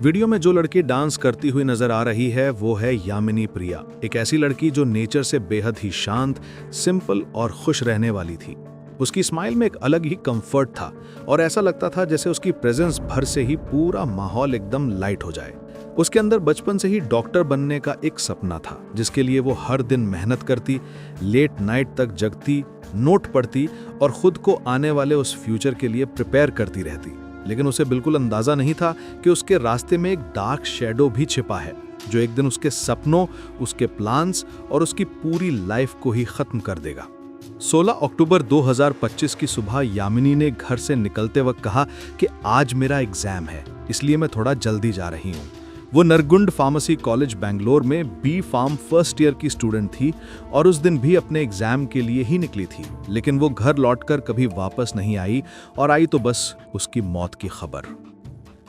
Video में जो लड़की डांस करती हुई नजर आ रही है वो है यामिनी प्रिया, एक ऐसी लड़की जो नेचर से बेहद ही शांत, सिंपल और खुश रहने वाली थी। उसकी स्माइल में एक अलग ही कंफर्ट था और ऐसा लगता था जैसे उसकी प्रेजेंस भर से ही पूरा माहौल एकदम लाइट हो जाए। उसके अंदर बचपन से ही डॉक्टर बनने का एक सपना था, जिसके लिए वो हर दिन मेहनत करती, लेट नाइट तक जगती, नोट पढ़ती और खुद को आने वाले उस फ्यूचर के लिए प्रिपेयर करती रहती। लेकिन उसे बिल्कुल अंदाजा नहीं था कि उसके रास्ते में एक डार्क शैडो भी छिपा है, जो एक दिन उसके सपनों, उसके प्लान्स और उसकी पूरी लाइफ को ही खत्म कर देगा। 16 अक्टूबर 2025 की सुबह यामिनी ने घर से निकलते वक्त कहा कि आज मेरा एग्जाम है, इसलिए मैं थोड़ा जल्दी जा रही हूँ। वो नरगुंड फार्मेसी कॉलेज बेंगलोर में बी फार्म फर्स्ट ईयर की स्टूडेंट थी और उस दिन भी अपने एग्जाम के लिए ही निकली थी। लेकिन वो घर लौटकर कभी वापस नहीं आई और आई तो बस उसकी मौत की खबर।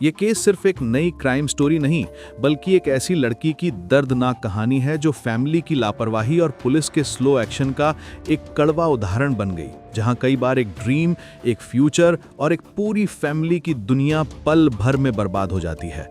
ये केस सिर्फ एक नई क्राइम स्टोरी नहीं, बल्कि एक ऐसी लड़की की दर्दनाक कहानी है जो फैमिली की लापरवाही और पुलिस के स्लो एक्शन का एक कड़वा उदाहरण बन गई, जहां कई बार एक ड्रीम, एक फ्यूचर और एक पूरी फैमिली की दुनिया पल भर में बर्बाद हो जाती है।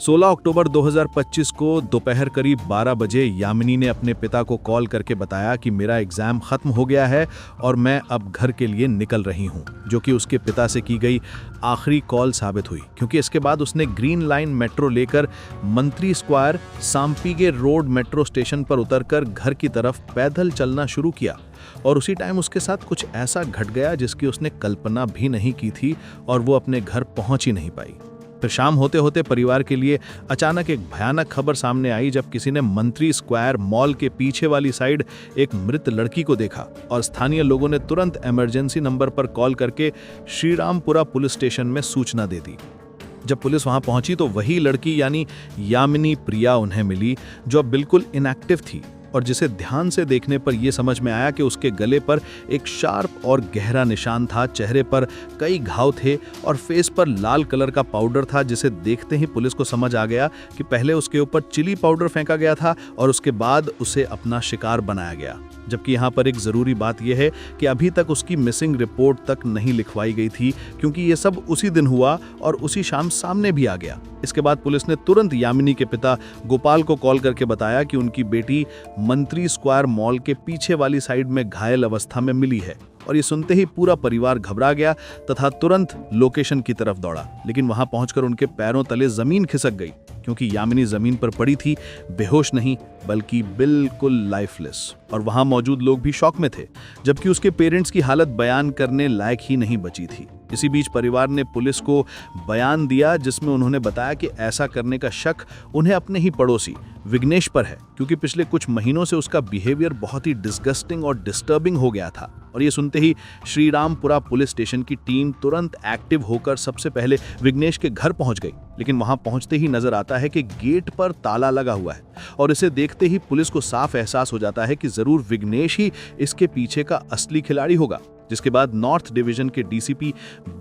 16 अक्टूबर 2025 को दोपहर करीब 12 बजे यामिनी ने अपने पिता को कॉल करके बताया कि मेरा एग्जाम खत्म हो गया है और मैं अब घर के लिए निकल रही हूं, जो कि उसके पिता से की गई आखिरी कॉल साबित हुई, क्योंकि इसके बाद उसने ग्रीन लाइन मेट्रो लेकर मंत्री स्क्वायर सांपीगे रोड मेट्रो स्टेशन पर उतरकर घर की तरफ पैदल चलना शुरू किया। और उसी टाइम उसके साथ कुछ ऐसा घट गया जिसकी उसने कल्पना भी नहीं की थी और वो अपने घर पहुंच ही नहीं पाई। फिर शाम होते होते परिवार के लिए अचानक एक भयानक खबर सामने आई, जब किसी ने मंत्री स्क्वायर मॉल के पीछे वाली साइड एक मृत लड़की को देखा और स्थानीय लोगों ने तुरंत इमरजेंसी नंबर पर कॉल करके श्रीरामपुरा पुलिस स्टेशन में सूचना दे दी। जब पुलिस वहां पहुंची तो वही लड़की यानी यामिनी प्रिया उन्हें मिली, जो अब बिल्कुल इनएक्टिव थी और जिसे ध्यान से देखने पर यह समझ में आया कि उसके गले पर एक शार्प और गहरा निशान था, चेहरे पर कई घाव थे और फेस पर लाल कलर का पाउडर था, जिसे देखते ही पुलिस को समझ आ गया कि पहले उसके ऊपर चिली पाउडर फेंका गया था और उसके बाद उसे अपना शिकार बनाया गया। जबकि यहाँ पर एक ज़रूरी बात यह है कि अभी तक उसकी मिसिंग रिपोर्ट तक नहीं लिखवाई गई थी, क्योंकि ये सब उसी दिन हुआ और उसी शाम सामने भी आ गया। इसके बाद पुलिस ने तुरंत यामिनी के पिता गोपाल को कॉल करके बताया कि उनकी बेटी मंत्री स्क्वायर मॉल के पीछे वाली साइड में घायल अवस्था में मिली है। और ये सुनते ही पूरा परिवार घबरा गया तथा तुरंत लोकेशन की तरफ दौड़ा। लेकिन वहां पहुंचकर उनके पैरों तले जमीन खिसक गई, क्योंकि यामिनी जमीन पर पड़ी थी, बेहोश नहीं बल्कि बिल्कुल लाइफलेस। और वहां मौजूद लोग भी शॉक में थे, जबकि उसके पेरेंट्स की हालत बयान करने लायक ही नहीं बची थी। इसी बीच परिवार ने पुलिस को बयान दिया, जिसमें उन्होंने बताया कि ऐसा करने का शक उन्हें अपने ही पड़ोसी विघ्नेश पर है, क्योंकि पिछले कुछ महीनों से उसका बिहेवियर बहुत ही डिस्गस्टिंग और डिस्टर्बिंग हो गया था। और ये सुनते ही श्रीरामपुरा पुलिस स्टेशन की टीम तुरंत एक्टिव होकर सबसे पहले विघ्नेश के घर पहुंच गई। लेकिन वहां पहुंचते ही नजर आता है कि गेट पर ताला लगा हुआ है और इसे देखते ही पुलिस को साफ एहसास हो जाता है कि जरूर विघ्नेश ही इसके पीछे का असली खिलाड़ी होगा। जिसके बाद नॉर्थ डिवीजन के डीसीपी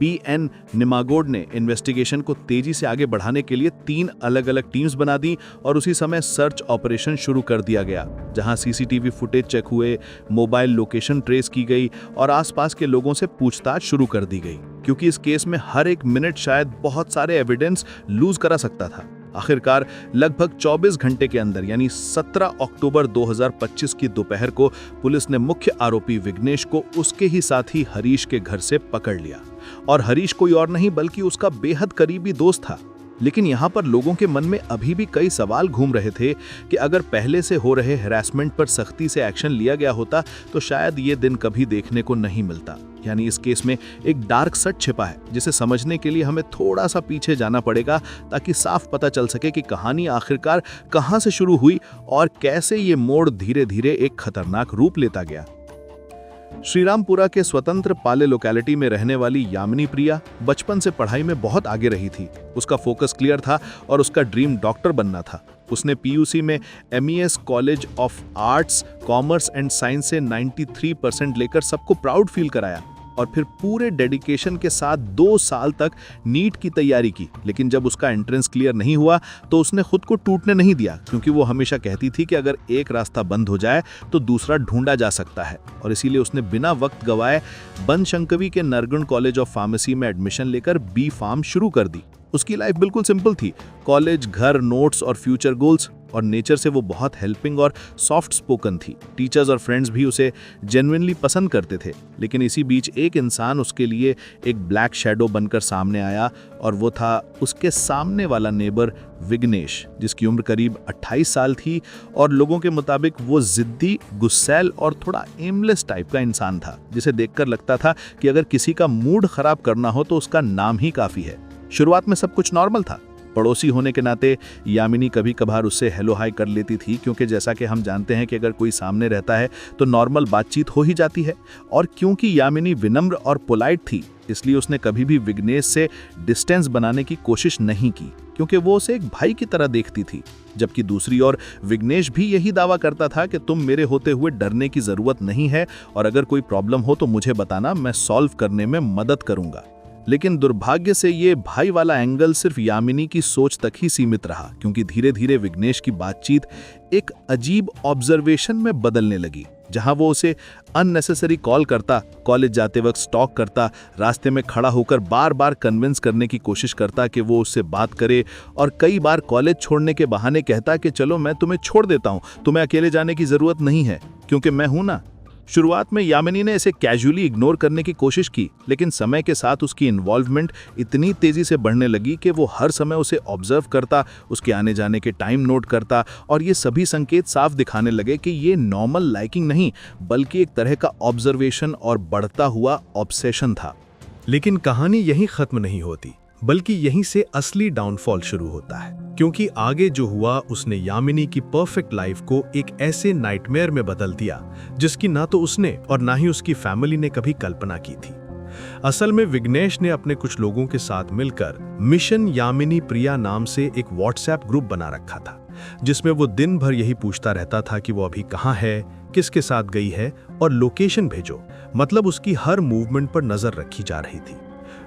BN निमागोड ने इन्वेस्टिगेशन को तेजी से आगे बढ़ाने के लिए 3 अलग-अलग टीम्स बना दी और उसी समय सर्च ऑपरेशन शुरू कर दिया गया, जहां सीसीटीवी फुटेज चेक हुए, मोबाइल लोकेशन ट्रेस की गई और आसपास के लोगों से पूछताछ शुरू कर दी गई, क्योंकि इस केस में हर एक मिनट शायद बहुत सारे एविडेंस लूज करा सकता था। आखिरकार लगभग 24 घंटे के अंदर यानी 17 अक्टूबर 2025 की दोपहर को पुलिस ने मुख्य आरोपी विघ्नेश को उसके ही साथी हरीश के घर से पकड़ लिया। और हरीश कोई और नहीं बल्कि उसका बेहद करीबी दोस्त था। लेकिन यहाँ पर लोगों के मन में अभी भी कई सवाल घूम रहे थे कि अगर पहले से हो रहे हैरेसमेंट पर सख्ती से एक्शन लिया गया होता तो शायद ये दिन कभी देखने को नहीं मिलता। यानी इस केस में एक डार्क सच छिपा है, जिसे समझने के लिए हमें थोड़ा सा पीछे जाना पड़ेगा, ताकि साफ पता चल सके कि कहानी आखिरकार कहां से शुरू हुई और कैसे ये मोड़ धीरे धीरे एक खतरनाक रूप लेता गया। श्रीरामपुरा के स्वतंत्र पाले लोकेलिटी में रहने वाली यामिनी प्रिया बचपन से पढ़ाई में बहुत आगे रही थी। उसका फोकस क्लियर था और उसका ड्रीम डॉक्टर बनना था। उसने PUC में MES college of arts, commerce and science से 93% लेकर सबको प्राउड फील कराया। और फिर पूरे डेडिकेशन के साथ 2 साल तक नीट की तैयारी की। लेकिन जब उसका एंट्रेंस क्लियर नहीं हुआ तो उसने खुद को टूटने नहीं दिया, क्योंकि वो हमेशा कहती थी कि अगर एक रास्ता बंद हो जाए तो दूसरा ढूंढा जा सकता है। और इसीलिए उसने बिना वक्त गवाए बनशंकरी के नरगुण कॉलेज ऑफ फार्मेसी में एडमिशन लेकर बी फार्म शुरू कर दी। उसकी लाइफ बिल्कुल सिंपल थी, कॉलेज, घर, नोट्स और फ्यूचर गोल्स। और नेचर से वो बहुत हेल्पिंग और सॉफ्ट स्पोकन थी। टीचर्स और फ्रेंड्स भी उसे जेन्युइनली पसंद करते थे। लेकिन इसी बीच एक इंसान उसके लिए एक ब्लैक शैडो बनकर सामने आया, और वो था उसके सामने वाला नेबर विग्नेश, जिसकी उम्र करीब 28 साल थी। और लोगों के मुताबिक वो जिद्दी, गुस्सैल और थोड़ा एमलेस टाइप का इंसान था, जिसे देखकर लगता था कि अगर किसी का मूड खराब करना हो तो उसका नाम ही काफ़ी है। शुरुआत में सब कुछ नॉर्मल था। पड़ोसी होने के नाते यामिनी कभी कभार उससे हेलो हाय कर लेती थी, क्योंकि जैसा कि हम जानते हैं कि अगर कोई सामने रहता है तो नॉर्मल बातचीत हो ही जाती है। और क्योंकि यामिनी विनम्र और पोलाइट थी, इसलिए उसने कभी भी विग्नेश से डिस्टेंस बनाने की कोशिश नहीं की, क्योंकि वो उसे एक भाई की तरह देखती थी। जबकि दूसरी ओर विग्नेश भी यही दावा करता था कि तुम मेरे होते हुए डरने की जरूरत नहीं है, और अगर कोई प्रॉब्लम हो तो मुझे बताना, मैं सॉल्व करने में मदद करूंगा। लेकिन दुर्भाग्य से ये भाई वाला एंगल सिर्फ यामिनी की सोच तक ही सीमित रहा, क्योंकि धीरे धीरे विग्नेश की बातचीत एक अजीब ऑब्जर्वेशन में बदलने लगी, जहां वो उसे अननेसेसरी कॉल करता, कॉलेज जाते वक्त स्टॉक करता, रास्ते में खड़ा होकर बार बार कन्विंस करने की कोशिश करता कि वो उससे बात करे, और कई बार कॉलेज छोड़ने के बहाने कहता कि चलो मैं तुम्हें छोड़ देता हूं, तुम्हें अकेले जाने की जरूरत नहीं है, क्योंकि मैं हूं ना। शुरुआत में यामिनी ने इसे कैजुअली इग्नोर करने की कोशिश की, लेकिन समय के साथ उसकी इन्वॉल्वमेंट इतनी तेजी से बढ़ने लगी कि वो हर समय उसे ऑब्जर्व करता, उसके आने जाने के टाइम नोट करता, और ये सभी संकेत साफ दिखाने लगे कि ये नॉर्मल लाइकिंग नहीं, बल्कि एक तरह का ऑब्जर्वेशन और बढ़ता हुआ ऑब्सेशन था। लेकिन कहानी यहीं खत्म नहीं होती, बल्कि यहीं से असली डाउनफॉल शुरू होता है, क्योंकि आगे जो हुआ उसने यामिनी की परफेक्ट लाइफ को एक ऐसे नाइटमेयर में बदल दिया जिसकी ना तो उसने और ना ही उसकी फैमिली ने कभी कल्पना की थी। असल में विग्नेश ने अपने कुछ लोगों के साथ मिलकर मिशन यामिनी प्रिया नाम से एक व्हाट्सएप ग्रुप बना रखा था, जिसमें वो दिन भर यही पूछता रहता था कि वो अभी कहाँ है, किसके साथ गई है, और लोकेशन भेजो। मतलब उसकी हर मूवमेंट पर नजर रखी जा रही थी।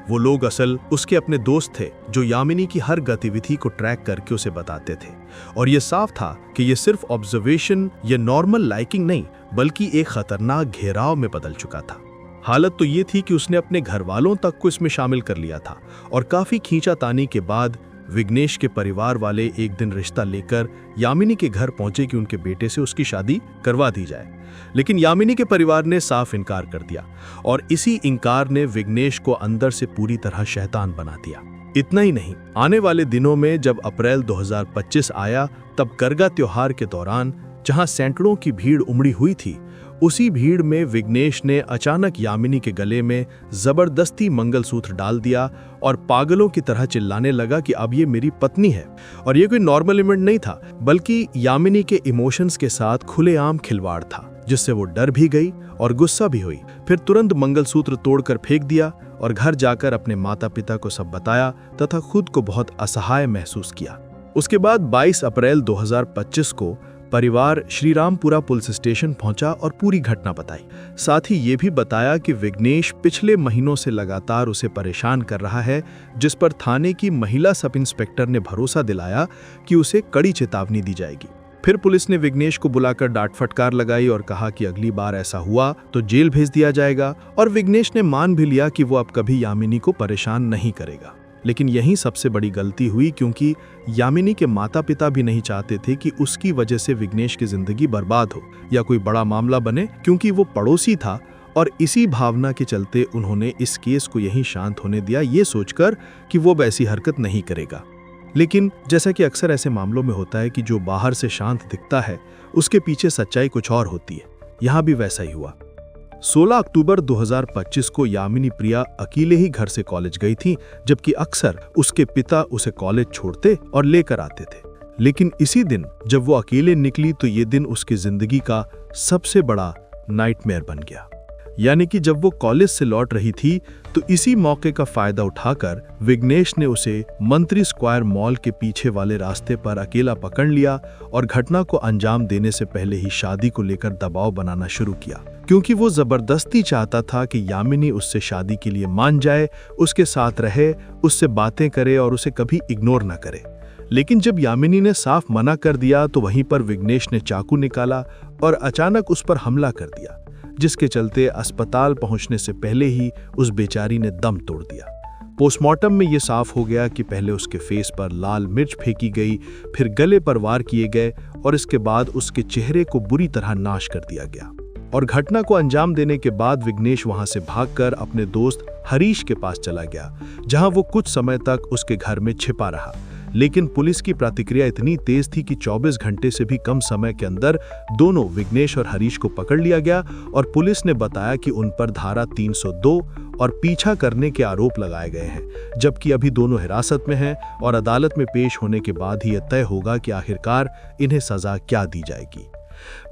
वो लोग असल उसके अपने दोस्त थे, जो यामिनी की हर गतिविधि को ट्रैक करके उसे बताते थे। और ये साफ था कि ये सिर्फ ऑब्जर्वेशन या नॉर्मल लाइकिंग नहीं, बल्कि एक खतरनाक घेराव में बदल चुका था। हालत तो ये थी कि उसने अपने घर वालों तक को इसमें शामिल कर लिया था, और काफी खींचातानी के बाद विग्नेश के परिवार वाले एक दिन रिश्ता लेकर यामिनी के घर पहुंचे कि उनके बेटे से उसकी शादी करवा दी जाए। लेकिन यामिनी के परिवार ने साफ इनकार कर दिया, और इसी इनकार ने विग्नेश को अंदर से पूरी तरह शैतान बना दिया। इतना ही नहीं, आने वाले दिनों में जब अप्रैल 2025 आया, तब गरगा त्योहार के दौरान जहां सैकड़ों की भीड़ उमड़ी हुई थी, उसी भीड़ में विग्नेश ने अचानक यामिनी के गले में जबरदस्ती मंगलसूत्र डाल दिया और पागलों की तरह चिल्लाने लगा कि अब ये मेरी पत्नी है। और ये कोई नॉर्मल इवेंट नहीं था, बल्कि यामिनी के इमोशंस के साथ खुलेआम खिलवाड़ था, जिससे वो डर भी गई और गुस्सा भी हुई। फिर तुरंत मंगलसूत्र तोड़कर फेंक दिया और घर जाकर अपने माता पिता को सब बताया तथा खुद को बहुत असहाय महसूस किया। उसके बाद 22 अप्रैल 2025 को परिवार श्रीरामपुरा पुलिस स्टेशन पहुंचा और पूरी घटना बताई। साथ ही ये भी बताया कि विग्नेश पिछले महीनों से लगातार उसे परेशान कर रहा है, जिस पर थाने की महिला सब इंस्पेक्टर ने भरोसा दिलाया कि उसे कड़ी चेतावनी दी जाएगी। फिर पुलिस ने विग्नेश को बुलाकर डांट फटकार लगाई और कहा कि अगली बार ऐसा हुआ तो जेल भेज दिया जाएगा। और विग्नेश ने मान भी लिया कि वो अब कभी यामिनी को परेशान नहीं करेगा। लेकिन यही सबसे बड़ी गलती हुई, क्योंकि यामिनी के माता पिता भी नहीं चाहते थे कि उसकी वजह से विग्नेश की जिंदगी बर्बाद हो या कोई बड़ा मामला बने, क्योंकि वो पड़ोसी था। और इसी भावना के चलते उन्होंने इस केस को यहीं शांत होने दिया, ये सोचकर कि वो वैसी हरकत नहीं करेगा। लेकिन जैसा कि अक्सर ऐसे मामलों में होता है कि जो बाहर से शांत दिखता है, उसके पीछे सच्चाई कुछ और होती है। यहाँ भी वैसा ही हुआ। 16 अक्टूबर 2025 को यामिनी प्रिया अकेले ही घर से कॉलेज गई थी, जबकि अक्सर उसके पिता उसे कॉलेज छोड़ते और लेकर आते थे। लेकिन इसी दिन जब वो अकेले निकली तो ये दिन उसकी जिंदगी का सबसे बड़ा नाइटमेयर बन गया। यानी कि जब वो कॉलेज से लौट रही थी तो इसी मौके का फायदा उठाकर विघ्नेश ने उसे मंत्री स्क्वायर मॉल के पीछे वाले रास्ते पर अकेला पकड़ लिया और घटना को अंजाम देने से पहले ही शादी को लेकर दबाव बनाना शुरू किया, क्योंकि वो जबरदस्ती चाहता था कि यामिनी उससे शादी के लिए मान जाए, उसके साथ रहे, उससे बातें करे और उसे कभी इग्नोर न करे। लेकिन जब यामिनी ने साफ मना कर दिया तो वहीं पर विघ्नेश ने चाकू निकाला और अचानक उस पर हमला कर दिया, जिसके चलते अस्पताल पहुंचने से पहले ही उस बेचारी ने दम तोड़ दिया। पोस्टमार्टम में ये साफ हो गया कि पहले उसके फेस पर लाल मिर्च फेंकी गई, फिर गले पर वार किए गए और इसके बाद उसके चेहरे को बुरी तरह नाश कर दिया गया। और घटना को अंजाम देने के बाद विघ्नेश वहां से भागकर अपने दोस्त हरीश के पास चला गया, जहां वो कुछ समय तक उसके घर में छिपा रहा। लेकिन पुलिस की प्रतिक्रिया इतनी तेज थी कि 24 घंटे से भी कम समय के अंदर दोनों विघ्नेश और हरीश को पकड़ लिया गया और पुलिस ने बताया कि उन पर धारा 302 और पीछा करने के आरोप लगाए गए हैं, जबकि अभी दोनों हिरासत में हैं और अदालत में पेश होने के बाद ही यह तय होगा कि आखिरकार इन्हें सजा क्या दी जाएगी।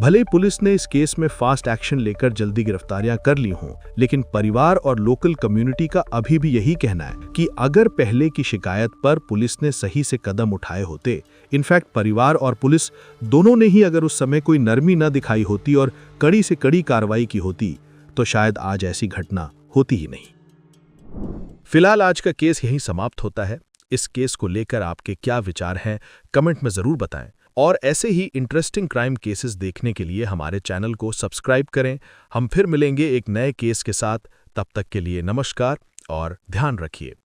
भले ही पुलिस ने इस केस में फास्ट एक्शन लेकर जल्दी गिरफ्तारियां कर ली हों, लेकिन परिवार और लोकल कम्युनिटी का अभी भी यही कहना है कि अगर पहले की शिकायत पर पुलिस ने सही से कदम उठाए होते, इनफैक्ट परिवार और पुलिस दोनों ने ही अगर उस समय कोई नरमी न दिखाई होती और कड़ी से कड़ी कार्रवाई की होती, तो शायद आज ऐसी घटना होती ही नहीं। फिलहाल आज का केस यहीं समाप्त होता है। इस केस को लेकर आपके क्या विचार हैं, कमेंट में जरूर बताएं। और ऐसे ही इंटरेस्टिंग क्राइम केसेस देखने के लिए हमारे चैनल को सब्सक्राइब करें। हम फिर मिलेंगे एक नए केस के साथ। तब तक के लिए नमस्कार और ध्यान रखिए।